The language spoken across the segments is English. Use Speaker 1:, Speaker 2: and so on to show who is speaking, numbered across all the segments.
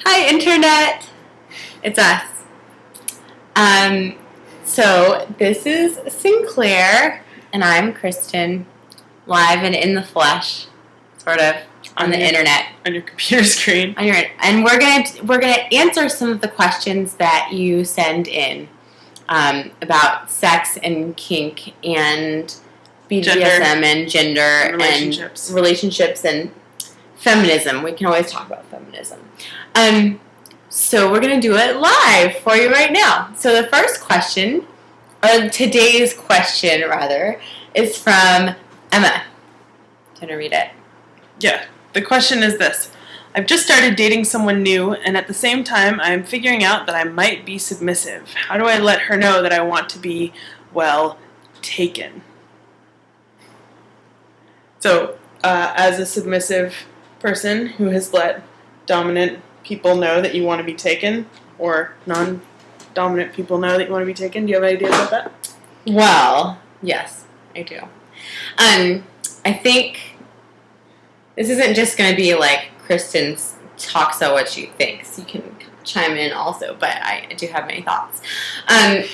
Speaker 1: Hi, Internet. It's us. So this is Sinclair, and I'm Kristen, live and in the flesh, sort of, on the internet.
Speaker 2: On your computer screen.
Speaker 1: And we're gonna answer some of the questions that you send in about sex and kink and BDSM and gender and relationships and feminism. We can always talk about feminism. So we're going to do it live for you right now. So the first question, or today's question rather, is from Emma. Can I read it?
Speaker 2: Yeah. The question is this. I've just started dating someone new, and at the same time, I'm figuring out that I might be submissive. How do I let her know that I want to be, well, taken? So, as a submissive person who has let dominant people know that you want to be taken, or non-dominant people know that you want to be taken, do you have any idea about that?
Speaker 1: Well, yes, I do. I think this isn't just going to be like Kristen's talks about what she thinks. You can chime in also, but I do have many thoughts. I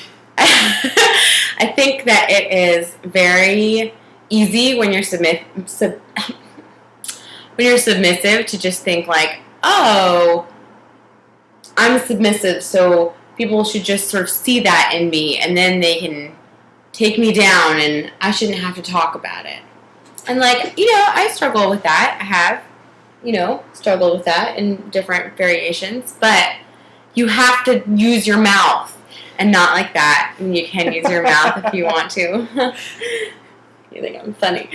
Speaker 1: think that it is very easy when you're submissive to just think like, oh, I'm submissive, so people should just sort of see that in me, and then they can take me down, and I shouldn't have to talk about it. And like, I struggle with that. I have, struggled with that in different variations, but you have to use your mouth, and not like that. And you can use your mouth if you want to. You think I'm funny.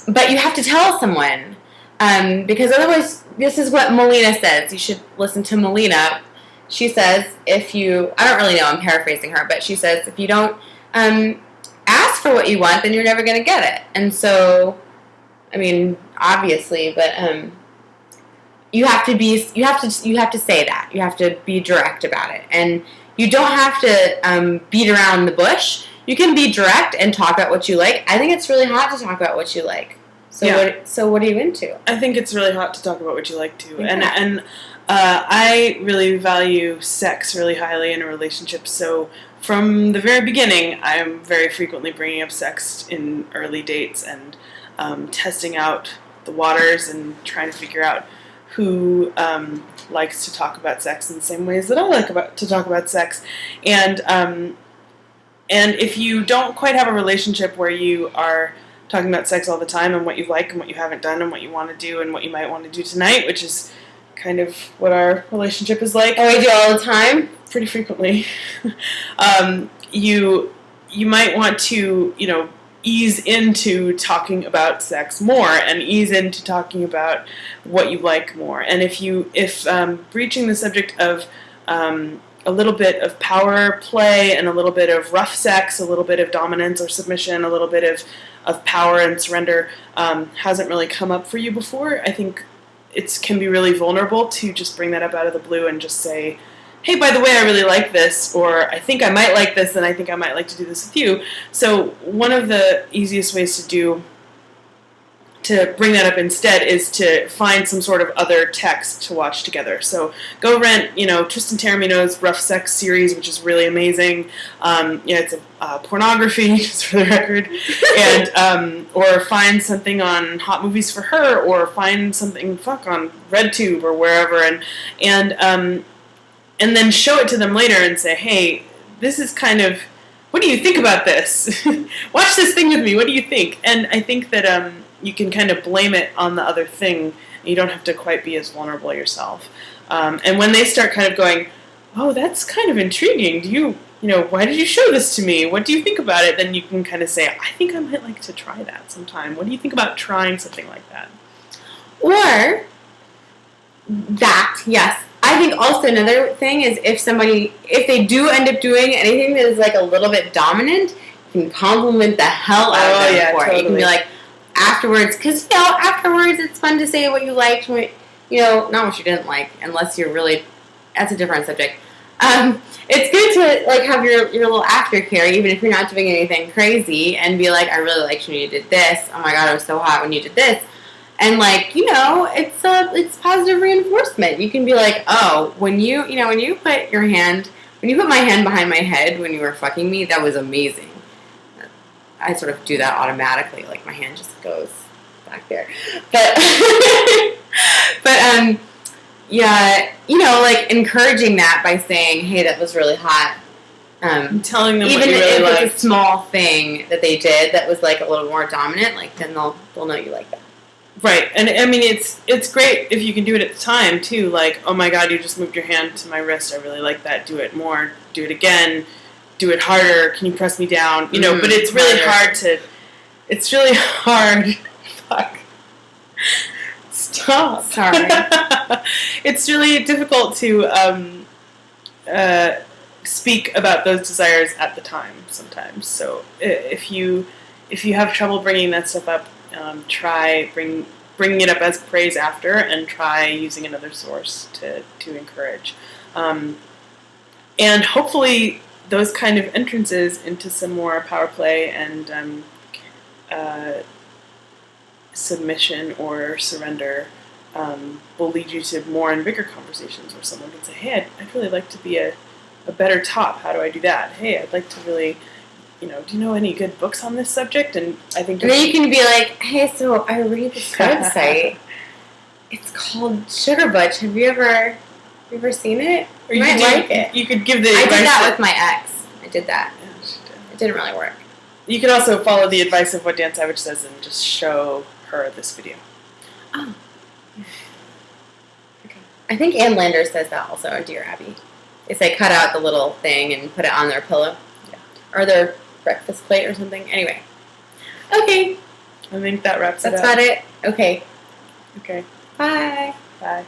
Speaker 1: But you have to tell someone. Because otherwise, this is what Melina says. You should listen to Melina. She says, I don't really know, I'm paraphrasing her, but she says, if you don't ask for what you want, then you're never going to get it. And so, I mean, obviously, but you have to say that. You have to be direct about it. And you don't have to beat around the bush. You can be direct and talk about what you like. I think it's really hot to talk about what you like. So yeah. What are you into?
Speaker 2: I think it's really hot to talk about what you like too, yeah. and I really value sex really highly in a relationship. So from the very beginning, I'm very frequently bringing up sex in early dates and testing out the waters and trying to figure out who likes to talk about sex in the same ways that I like to talk about sex, and if you don't quite have a relationship where you are talking about sex all the time and what you like and what you haven't done and what you want to do and what you might want to do tonight, which is kind of what our relationship is like.
Speaker 1: Oh, we do all the time?
Speaker 2: Pretty frequently. You might want to, ease into talking about sex more and ease into talking about what you like more. And if breaching the subject of a little bit of power play and a little bit of rough sex, a little bit of dominance or submission, a little bit of power and surrender hasn't really come up for you before, I think it can be really vulnerable to just bring that up out of the blue and just say, hey, by the way, I really like this, or I think I might like this, and I think I might like to do this with you. So one of the easiest ways to bring that up instead is to find some sort of other text to watch together. So go rent, Tristan Taormino's Rough Sex series, which is really amazing. It's a pornography, just for the record, and or find something on Hot Movies for Her, or find something on RedTube or wherever, and then show it to them later and say, hey, this is kind of, what do you think about this? Watch this thing with me. What do you think? And I think that you can kind of blame it on the other thing. You don't have to quite be as vulnerable yourself. And when they start kind of going, oh, that's kind of intriguing. Why did you show this to me? What do you think about it? Then you can kind of say, I think I might like to try that sometime. What do you think about trying something like that?
Speaker 1: Or that, yes. I think also another thing is if they do end up doing anything that is like a little bit dominant, you can compliment the hell out of them for it. You can be like, afterwards, because, afterwards it's fun to say what you liked, not what you didn't like, unless you're really, that's a different subject. It's good to, like, have your little aftercare, even if you're not doing anything crazy, and be like, I really liked when you did this. Oh my God, it was so hot when you did this. And, like, it's positive reinforcement. adjustment. You can be like, oh, when you put my hand behind my head when you were fucking me, that was amazing. I sort of do that automatically, like my hand just goes back there. But, yeah, like encouraging that by saying, hey, that was really hot.
Speaker 2: Telling them
Speaker 1: even
Speaker 2: what you really
Speaker 1: if
Speaker 2: liked.
Speaker 1: it's a small thing that they did that was like a little more dominant, like then they'll know you like that.
Speaker 2: Right, and I mean it's great if you can do it at the time too. Like, oh my god, you just moved your hand to my wrist. I really like that. Do it more. Do it again. Do it harder. Can you press me down? But it's really hard to. It's really hard. Fuck. Stop.
Speaker 1: Sorry.
Speaker 2: It's really difficult to speak about those desires at the time sometimes. So if you have trouble bringing that stuff up, try bringing it up as praise after, and try using another source to encourage. And hopefully those kind of entrances into some more power play and submission or surrender will lead you to more and bigger conversations where someone can say, hey, I'd really like to be a better top. How do I do that? Hey, I'd like to really, do you know any good books on this subject? And I think...
Speaker 1: And then you can be like, hey, so I read this website. It's called Sugar Butch. Have you ever seen it?
Speaker 2: Or
Speaker 1: you might like it.
Speaker 2: You could give the
Speaker 1: advice. I did that
Speaker 2: that
Speaker 1: with my ex. I did that. It didn't really work.
Speaker 2: You could also follow the advice of what Dan Savage says and just show her this video.
Speaker 1: Oh. Okay. I think Ann Landers says that also in Dear Abby. Is they cut out the little thing and put it on their pillow.
Speaker 2: Yeah.
Speaker 1: Or their breakfast plate or something. Anyway. Okay.
Speaker 2: I think that wraps it up.
Speaker 1: That's about it. Okay.
Speaker 2: Okay.
Speaker 1: Bye.
Speaker 2: Bye.